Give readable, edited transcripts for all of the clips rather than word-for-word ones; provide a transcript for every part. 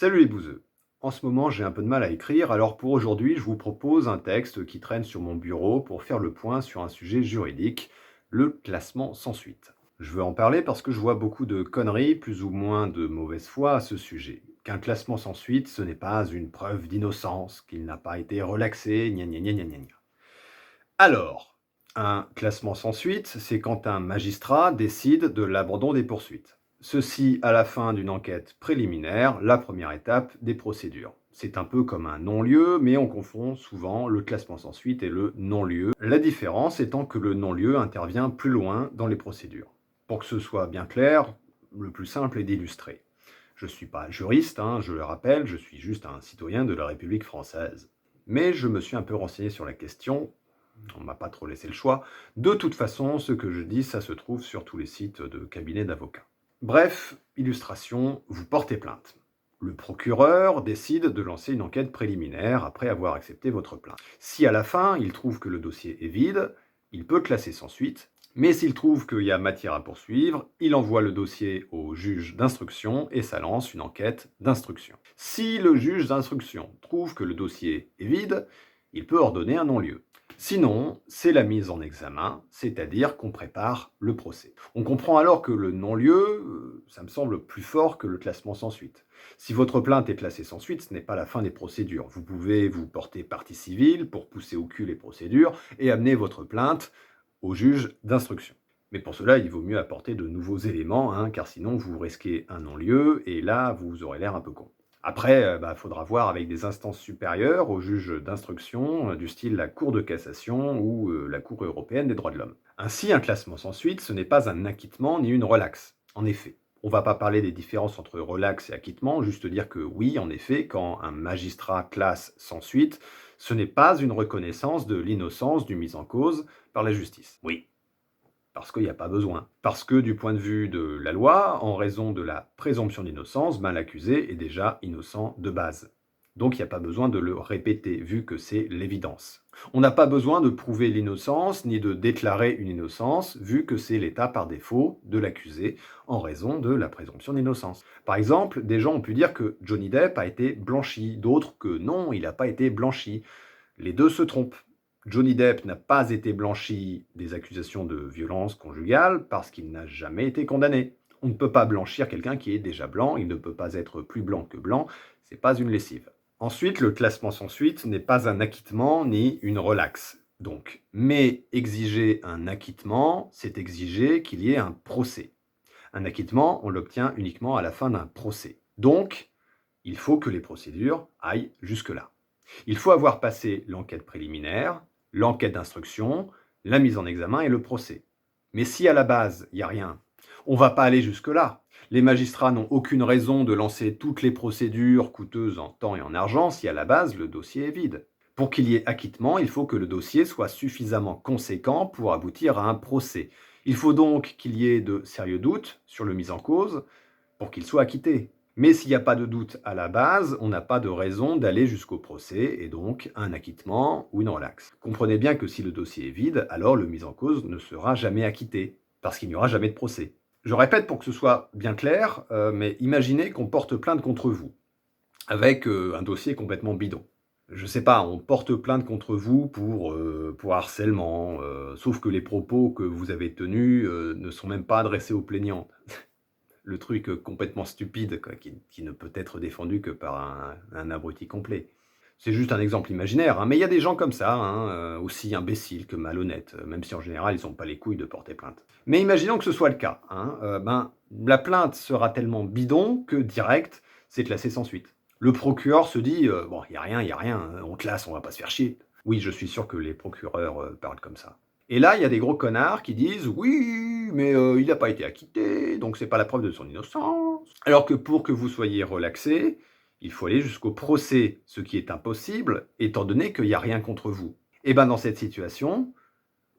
Salut les bouseux. En ce moment, j'ai un peu de mal à écrire, alors pour aujourd'hui, je vous propose un texte qui traîne sur mon bureau pour faire le point sur un sujet juridique, le classement sans suite. Je veux en parler parce que je vois beaucoup de conneries, plus ou moins de mauvaise foi à ce sujet. Qu'un classement sans suite, ce n'est pas une preuve d'innocence, qu'il n'a pas été relaxé, gna gna gna gna gna gna. Alors, un classement sans suite, c'est quand un magistrat décide de l'abandon des poursuites. Ceci à la fin d'une enquête préliminaire, la première étape des procédures. C'est un peu comme un non-lieu, mais on confond souvent le classement sans suite et le non-lieu. La différence étant que le non-lieu intervient plus loin dans les procédures. Pour que ce soit bien clair, le plus simple est d'illustrer. Je ne suis pas juriste, je le rappelle, je suis juste un citoyen de la République française. Mais je me suis un peu renseigné sur la question, on m'a pas trop laissé le choix. De toute façon, ce que je dis, ça se trouve sur tous les sites de cabinets d'avocats. Bref, illustration, vous portez plainte. Le procureur décide de lancer une enquête préliminaire après avoir accepté votre plainte. Si à la fin, il trouve que le dossier est vide, il peut classer sans suite, mais s'il trouve qu'il y a matière à poursuivre, il envoie le dossier au juge d'instruction et ça lance une enquête d'instruction. Si le juge d'instruction trouve que le dossier est vide, il peut ordonner un non-lieu. Sinon, c'est la mise en examen, c'est-à-dire qu'on prépare le procès. On comprend alors que le non-lieu, ça me semble plus fort que le classement sans suite. Si votre plainte est classée sans suite, ce n'est pas la fin des procédures. Vous pouvez vous porter partie civile pour pousser au cul les procédures et amener votre plainte au juge d'instruction. Mais pour cela, il vaut mieux apporter de nouveaux éléments, car sinon vous risquez un non-lieu et là, vous aurez l'air un peu con. Après, faudra voir avec des instances supérieures au juge d'instruction, du style la Cour de cassation ou la Cour européenne des droits de l'homme. Ainsi, un classement sans suite, ce n'est pas un acquittement ni une relaxe. En effet, on ne va pas parler des différences entre relaxe et acquittement, juste dire que oui, en effet, quand un magistrat classe sans suite, ce n'est pas une reconnaissance de l'innocence du mis en cause par la justice. Oui, parce qu'il n'y a pas besoin. Parce que du point de vue de la loi, en raison de la présomption d'innocence, l'accusé est déjà innocent de base. Donc il n'y a pas besoin de le répéter, vu que c'est l'évidence. On n'a pas besoin de prouver l'innocence, ni de déclarer une innocence, vu que c'est l'état par défaut de l'accusé, en raison de la présomption d'innocence. Par exemple, des gens ont pu dire que Johnny Depp a été blanchi, d'autres que non, il n'a pas été blanchi. Les deux se trompent. Johnny Depp n'a pas été blanchi des accusations de violence conjugale parce qu'il n'a jamais été condamné. On ne peut pas blanchir quelqu'un qui est déjà blanc, il ne peut pas être plus blanc que blanc, c'est pas une lessive. Ensuite, le classement sans suite n'est pas un acquittement ni une relaxe. Donc, mais exiger un acquittement, c'est exiger qu'il y ait un procès. Un acquittement, on l'obtient uniquement à la fin d'un procès. Donc, il faut que les procédures aillent jusque-là. Il faut avoir passé l'enquête préliminaire, l'enquête d'instruction, la mise en examen et le procès. Mais si à la base, il n'y a rien, on ne va pas aller jusque-là. Les magistrats n'ont aucune raison de lancer toutes les procédures coûteuses en temps et en argent si à la base le dossier est vide. Pour qu'il y ait acquittement, il faut que le dossier soit suffisamment conséquent pour aboutir à un procès. Il faut donc qu'il y ait de sérieux doutes sur le mis en cause pour qu'il soit acquitté. Mais s'il n'y a pas de doute à la base, on n'a pas de raison d'aller jusqu'au procès et donc un acquittement ou une relaxe. Comprenez bien que si le dossier est vide, alors le mis en cause ne sera jamais acquitté, parce qu'il n'y aura jamais de procès. Je répète pour que ce soit bien clair, mais imaginez qu'on porte plainte contre vous, avec un dossier complètement bidon. Je sais pas, on porte plainte contre vous pour harcèlement, sauf que les propos que vous avez tenus ne sont même pas adressés aux plaignants. Le truc complètement stupide, quoi, qui ne peut être défendu que par un abruti complet. C'est juste un exemple imaginaire, mais il y a des gens comme ça, aussi imbéciles que malhonnêtes, même si en général ils n'ont pas les couilles de porter plainte. Mais imaginons que ce soit le cas, la plainte sera tellement bidon que direct, c'est classé sans suite. Le procureur se dit, bon, il y a rien, on classe, on va pas se faire chier. Oui, je suis sûr que les procureurs parlent comme ça. Et là, il y a des gros connards qui disent oui, mais il n'a pas été acquitté, donc c'est pas la preuve de son innocence. Alors que pour que vous soyez relaxé, il faut aller jusqu'au procès, ce qui est impossible, étant donné qu'il n'y a rien contre vous. Et bien dans cette situation,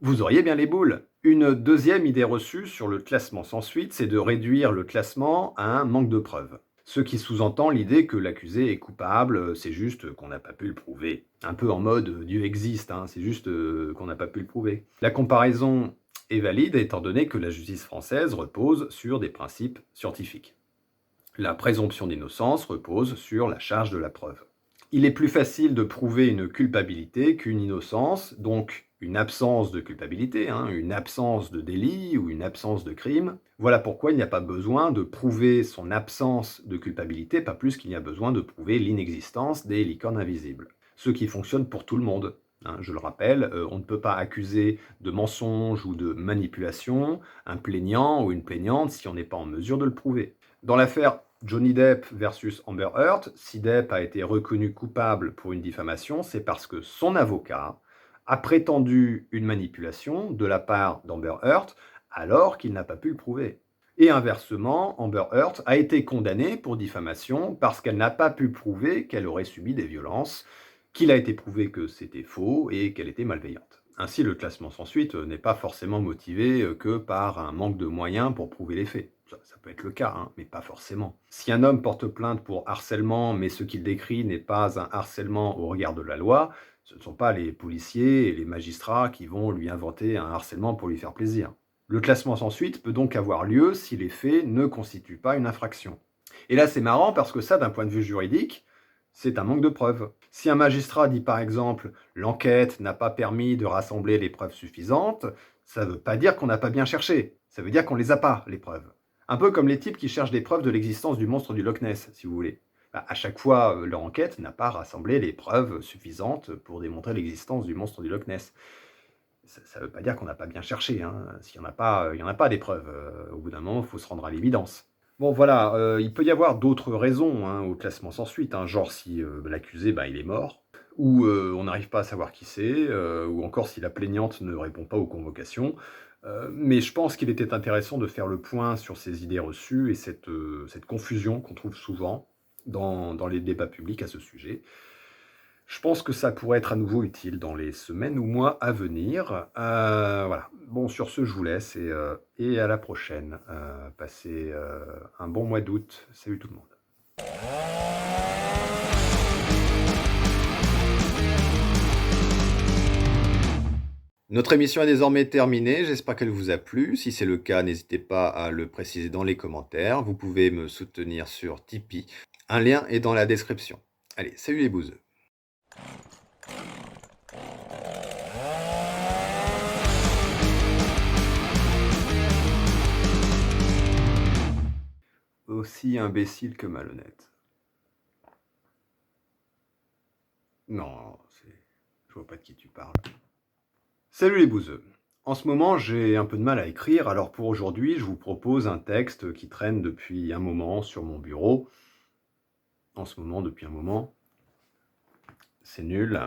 vous auriez bien les boules. Une deuxième idée reçue sur le classement sans suite, c'est de réduire le classement à un manque de preuves. Ce qui sous-entend l'idée que l'accusé est coupable, c'est juste qu'on n'a pas pu le prouver. Un peu en mode Dieu existe, c'est juste qu'on n'a pas pu le prouver. La comparaison est valide étant donné que la justice française repose sur des principes scientifiques. La présomption d'innocence repose sur la charge de la preuve. Il est plus facile de prouver une culpabilité qu'une innocence, donc une absence de culpabilité, une absence de délit ou une absence de crime. Voilà pourquoi il n'y a pas besoin de prouver son absence de culpabilité, pas plus qu'il n'y a besoin de prouver l'inexistence des licornes invisibles. Ce qui fonctionne pour tout le monde. Je le rappelle, on ne peut pas accuser de mensonge ou de manipulation un plaignant ou une plaignante si on n'est pas en mesure de le prouver. Dans l'affaire Johnny Depp versus Amber Heard, si Depp a été reconnu coupable pour une diffamation, c'est parce que son avocat a prétendu une manipulation de la part d'Amber Heard alors qu'il n'a pas pu le prouver. Et inversement, Amber Heard a été condamnée pour diffamation parce qu'elle n'a pas pu prouver qu'elle aurait subi des violences, qu'il a été prouvé que c'était faux et qu'elle était malveillante. Ainsi, le classement sans suite n'est pas forcément motivé que par un manque de moyens pour prouver les faits. Ça peut être le cas, mais pas forcément. Si un homme porte plainte pour harcèlement, mais ce qu'il décrit n'est pas un harcèlement au regard de la loi, ce ne sont pas les policiers et les magistrats qui vont lui inventer un harcèlement pour lui faire plaisir. Le classement sans suite peut donc avoir lieu si les faits ne constituent pas une infraction. Et là, c'est marrant parce que ça, d'un point de vue juridique, c'est un manque de preuves. Si un magistrat dit par exemple « l'enquête n'a pas permis de rassembler les preuves suffisantes », ça ne veut pas dire qu'on n'a pas bien cherché. Ça veut dire qu'on ne les a pas, les preuves. Un peu comme les types qui cherchent des preuves de l'existence du monstre du Loch Ness, si vous voulez. À chaque fois, leur enquête n'a pas rassemblé les preuves suffisantes pour démontrer l'existence du monstre du Loch Ness. Ça ne veut pas dire qu'on n'a pas bien cherché. S'il n'y en a pas, il n'y en a pas des preuves. Au bout d'un moment, il faut se rendre à l'évidence. Bon voilà, il peut y avoir d'autres raisons au classement sans suite, genre si l'accusé il est mort, ou on n'arrive pas à savoir qui c'est, ou encore si la plaignante ne répond pas aux convocations. Mais je pense qu'il était intéressant de faire le point sur ces idées reçues et cette confusion qu'on trouve souvent dans les débats publics à ce sujet. Je pense que ça pourrait être à nouveau utile dans les semaines ou mois à venir. Voilà. Bon, sur ce, je vous laisse et à la prochaine. Passez un bon mois d'août. Salut tout le monde. Notre émission est désormais terminée, j'espère qu'elle vous a plu. Si c'est le cas, n'hésitez pas à le préciser dans les commentaires. Vous pouvez me soutenir sur Tipeee. Un lien est dans la description. Allez, salut les bouseux. Aussi imbécile que malhonnête. Non, je vois pas de qui tu parles. Salut les bouseux. En ce moment, j'ai un peu de mal à écrire, alors pour aujourd'hui, je vous propose un texte qui traîne depuis un moment sur mon bureau. En ce moment, depuis un moment. C'est nul.